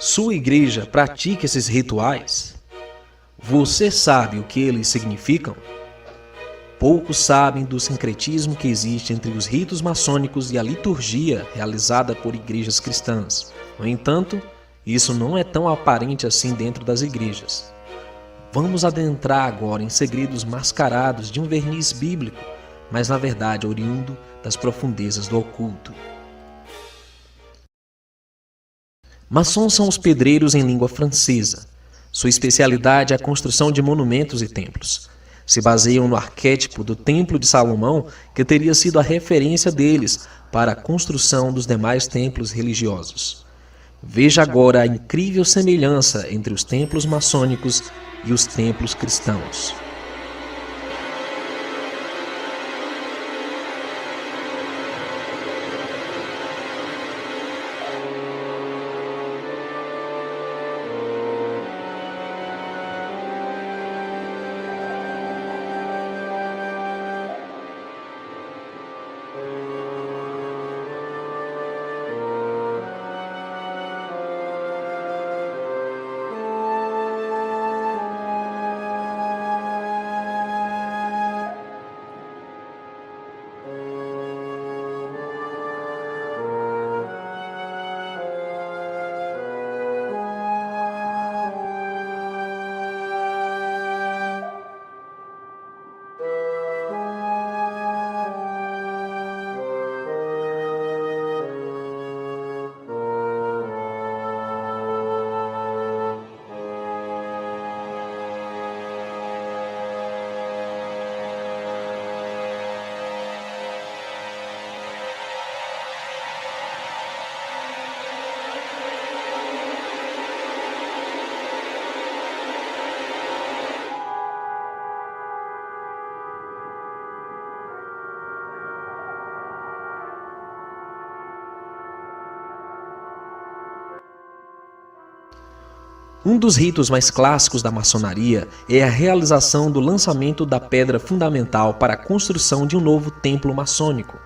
Sua igreja pratica esses rituais? Você sabe o que eles significam? Poucos sabem do sincretismo que existe entre os ritos maçônicos e a liturgia realizada por igrejas cristãs. No entanto, isso não é tão aparente assim dentro das igrejas. Vamos adentrar agora em segredos mascarados de um verniz bíblico, mas na verdade oriundo das profundezas do oculto. Maçons são os pedreiros em língua francesa. Sua especialidade é a construção de monumentos e templos. Se baseiam no arquétipo do Templo de Salomão, que teria sido a referência deles para a construção dos demais templos religiosos. Veja agora a incrível semelhança entre os templos maçônicos e os templos cristãos. Um dos ritos mais clássicos da maçonaria é a realização do lançamento da pedra fundamental para a construção de um novo templo maçônico.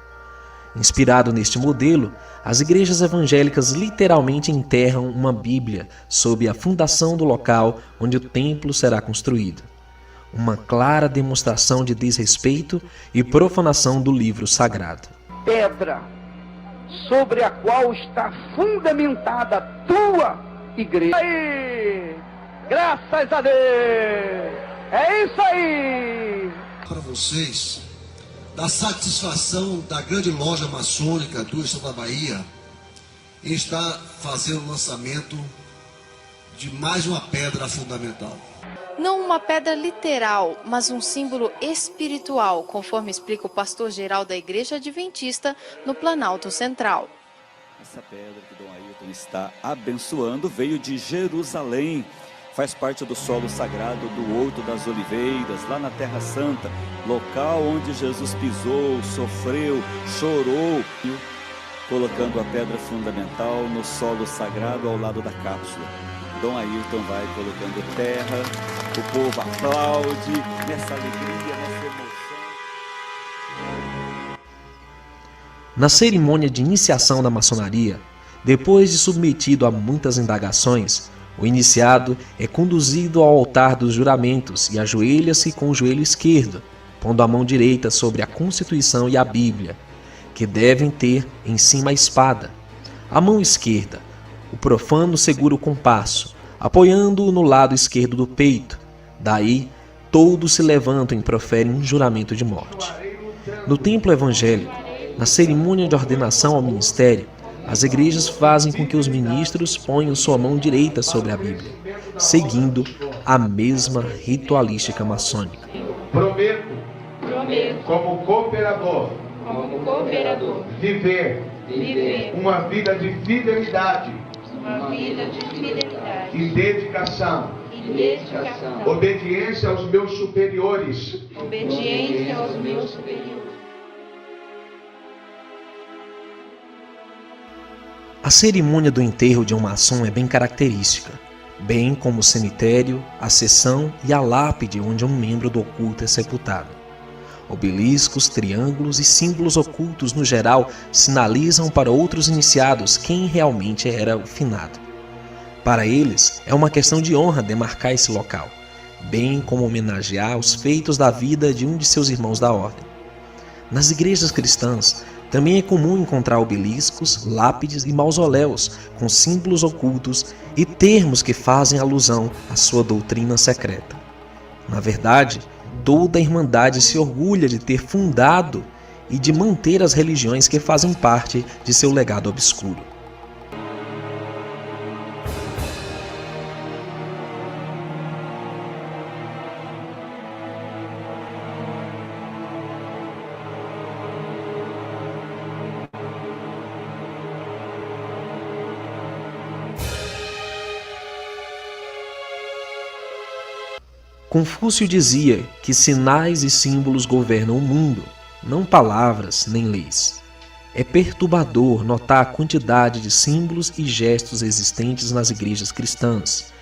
Inspirado neste modelo, as igrejas evangélicas literalmente enterram uma Bíblia sob a fundação do local onde o templo será construído. Uma clara demonstração de desrespeito e profanação do livro sagrado. Pedra sobre a qual está fundamentada a tua igreja. Aí, graças a Deus, é isso aí. Para vocês, da satisfação da grande loja maçônica do estado da Bahia em estar fazendo o lançamento de mais uma pedra fundamental. Não uma pedra literal, mas um símbolo espiritual, conforme explica o pastor-geral da Igreja Adventista no Planalto Central. Essa pedra que Dom Ailton está abençoando veio de Jerusalém, faz parte do solo sagrado do Horto das Oliveiras, lá na Terra Santa, local onde Jesus pisou, sofreu, chorou, colocando a pedra fundamental no solo sagrado ao lado da cápsula. Dom Ailton vai colocando terra, o povo aplaude nessa alegria, nessa emoção. Na cerimônia de iniciação da maçonaria, depois de submetido a muitas indagações, o iniciado é conduzido ao altar dos juramentos e ajoelha-se com o joelho esquerdo, pondo a mão direita sobre a Constituição e a Bíblia, que devem ter em cima a espada. A mão esquerda, o profano segura o compasso, apoiando-o no lado esquerdo do peito. Daí, todos se levantam e proferem um juramento de morte. No templo evangélico, na cerimônia de ordenação ao ministério, as igrejas fazem com que os ministros ponham sua mão direita sobre a Bíblia, seguindo a mesma ritualística maçônica. Prometo, como cooperador, viver uma vida de fidelidade, e dedicação, obediência aos meus superiores, A cerimônia do enterro de um maçom é bem característica, bem como o cemitério, a seção e a lápide onde um membro do oculto é sepultado. Obeliscos, triângulos e símbolos ocultos no geral sinalizam para outros iniciados quem realmente era o finado. Para eles, é uma questão de honra demarcar esse local, bem como homenagear os feitos da vida de um de seus irmãos da ordem. Nas igrejas cristãs, também é comum encontrar obeliscos, lápides e mausoléus com símbolos ocultos e termos que fazem alusão à sua doutrina secreta. Na verdade, toda a Irmandade se orgulha de ter fundado e de manter as religiões que fazem parte de seu legado obscuro. Confúcio dizia que sinais e símbolos governam o mundo, não palavras nem leis. É perturbador notar a quantidade de símbolos e gestos existentes nas igrejas cristãs,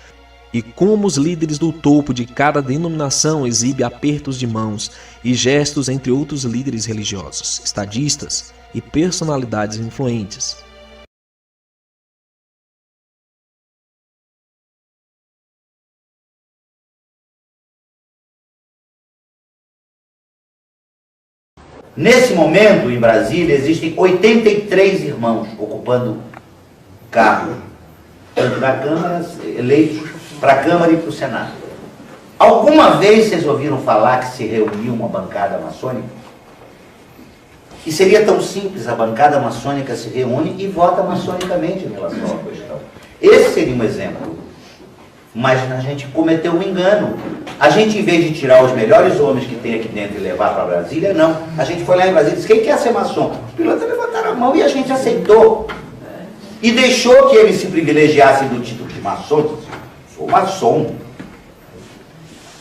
e como os líderes do topo de cada denominação exibem apertos de mãos e gestos entre outros líderes religiosos, estadistas e personalidades influentes. Nesse momento, em Brasília, existem 83 irmãos ocupando cargo, tanto na Câmara, eleitos para a Câmara e para o Senado. Alguma vez vocês ouviram falar que se reuniu uma bancada maçônica? E seria tão simples, a bancada maçônica se reúne e vota maçonicamente em relação à questão. Esse seria um exemplo. Mas a gente cometeu um engano. A gente, em vez de tirar os melhores homens que tem aqui dentro e levar para Brasília, não. A gente foi lá em Brasília e disse, quem quer ser maçom? Os pilotos levantaram a mão e a gente aceitou. E deixou que eles se privilegiassem do título de maçom. Disse, sou maçom.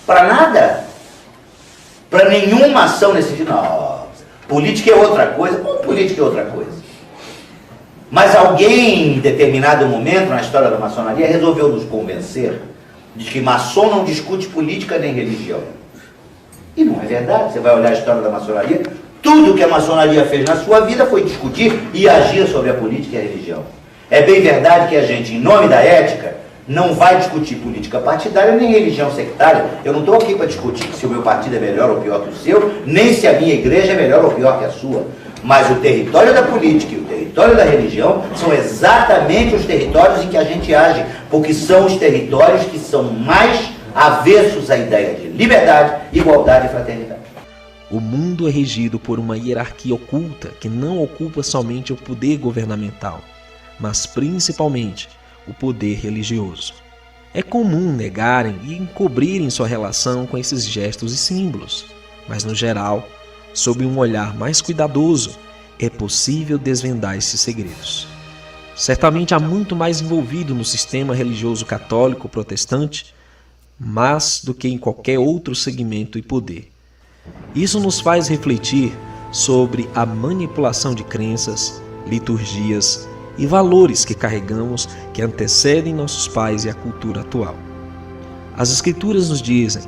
Para nada. Para nenhuma ação nesse sentido. Não. Política é outra coisa. Como política é outra coisa? Mas alguém, em determinado momento na história da maçonaria, resolveu nos convencer de que maçom não discute política nem religião. E não é verdade. Você vai olhar a história da maçonaria, tudo que a maçonaria fez na sua vida foi discutir e agir sobre a política e a religião. É bem verdade que a gente, em nome da ética, não vai discutir política partidária nem religião sectária. Eu não estou aqui para discutir se o meu partido é melhor ou pior que o seu, nem se a minha igreja é melhor ou pior que a sua. Mas o território da política e o território da religião são exatamente os territórios em que a gente age, porque são os territórios que são mais avessos à ideia de liberdade, igualdade e fraternidade. O mundo é regido por uma hierarquia oculta que não ocupa somente o poder governamental, mas principalmente o poder religioso. É comum negarem e encobrirem sua relação com esses gestos e símbolos, mas no geral, sob um olhar mais cuidadoso, é possível desvendar esses segredos. Certamente há muito mais envolvido no sistema religioso católico protestante, mas do que em qualquer outro segmento e poder. Isso nos faz refletir sobre a manipulação de crenças, liturgias e valores que carregamos que antecedem nossos pais e a cultura atual. As Escrituras nos dizem: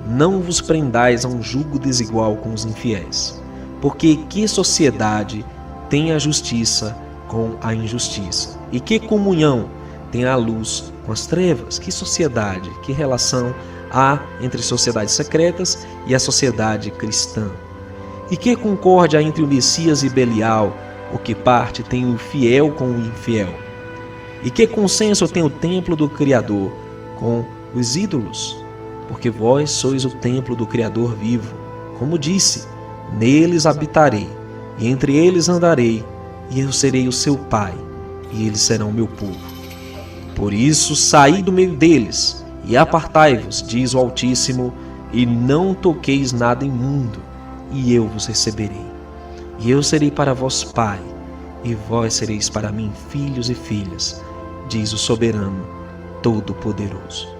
não vos prendais a um jugo desigual com os infiéis, porque que sociedade tem a justiça com a injustiça? E que comunhão tem a luz com as trevas? Que sociedade, que relação há entre sociedades secretas e a sociedade cristã? E que concórdia entre o Messias e Belial? O que parte tem o fiel com o infiel? E que consenso tem o templo do Criador com os ídolos? Porque vós sois o templo do Criador vivo. Como disse, neles habitarei, e entre eles andarei, e eu serei o seu pai, e eles serão meu povo. Por isso saí do meio deles, e apartai-vos, diz o Altíssimo, e não toqueis nada imundo, e eu vos receberei. E eu serei para vós pai, e vós sereis para mim filhos e filhas, diz o soberano Todo-Poderoso.